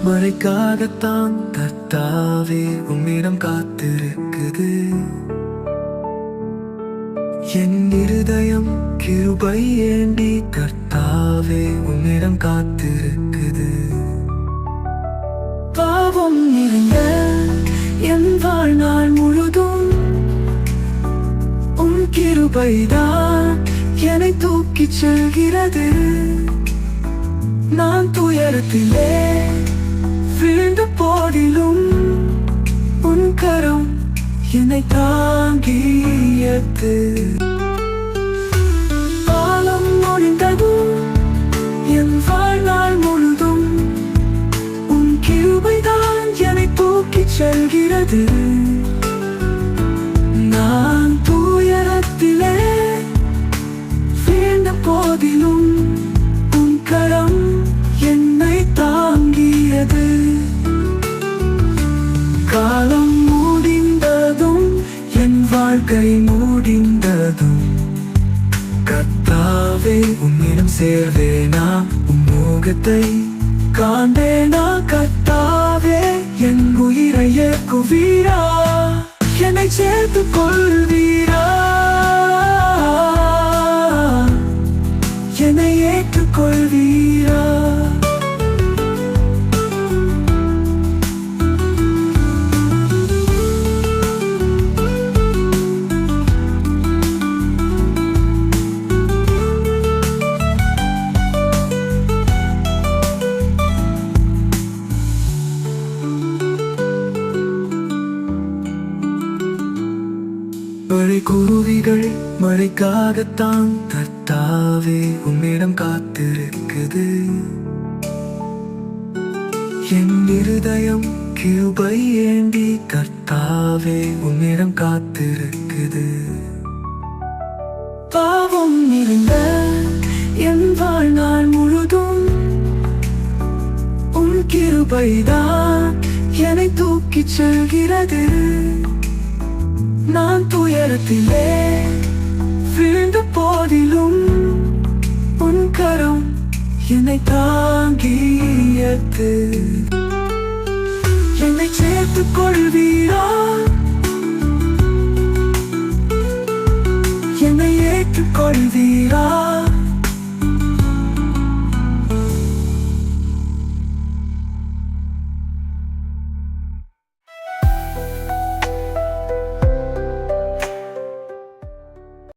மழைக்காகத்தான் கர்த்தாவே உம்மிடம் காத்திருக்குது. என் இருதயம் கிருபை ஏண்டி கர்த்தாவே உம்மிடம் காத்திருக்குது. பாவம் நிறைந்த என் வாழ்நாள் முழுதும் உன் கிருபைதான் என்னை தூக்கிச் செல்கிறது. நான் துயரத்திலே வீழ்ந்த போதிலும் உன் கரம் என்னை தாங்கியது. காலம் முடிந்ததும் என் வாழ்நாள் முழுதும் உன் கிருபைதான் என்னை தூக்கிச் செல்கிறது. நான் துயரத்திலே வீழ்ந்த போதிலும் உன் கரம் என்னை தாங்கியது. காலம் முடிந்ததும் என் வாழ்க்கை முடிந்ததும் கர்த்தாவே உன்னிடம் சேர்வேனா, உன் முகத்தை காண்பேனா. கர்த்தாவே என் உயிரை ஏற்குவீரா, என்னை சேர்த்துக் கொள்வீரா, என்னை ஏற்றுக்கொள்வீரா. குருவிகள் மழைக்காகத்தான் கர்த்தாவே உம்மிடம் காத்திருக்குது. என் இருதயம் கிருபை ஏண்டி கர்த்தாவே உம்மிடம் காத்திருக்குது. பாவம் நிறைந்த என் வாழ்நாள் முழுதும் உன் கிருபைதான் என்னை தூக்கிச் செல்கிறது. நான் துயரத்திலே வீழ்ந்த போதிலும் உன் கரம் என்னை தாங்கியது. என்னை சேர்த்துக் கொள்வீரா, என்னை ஏற்றுக்கொள்வீரா.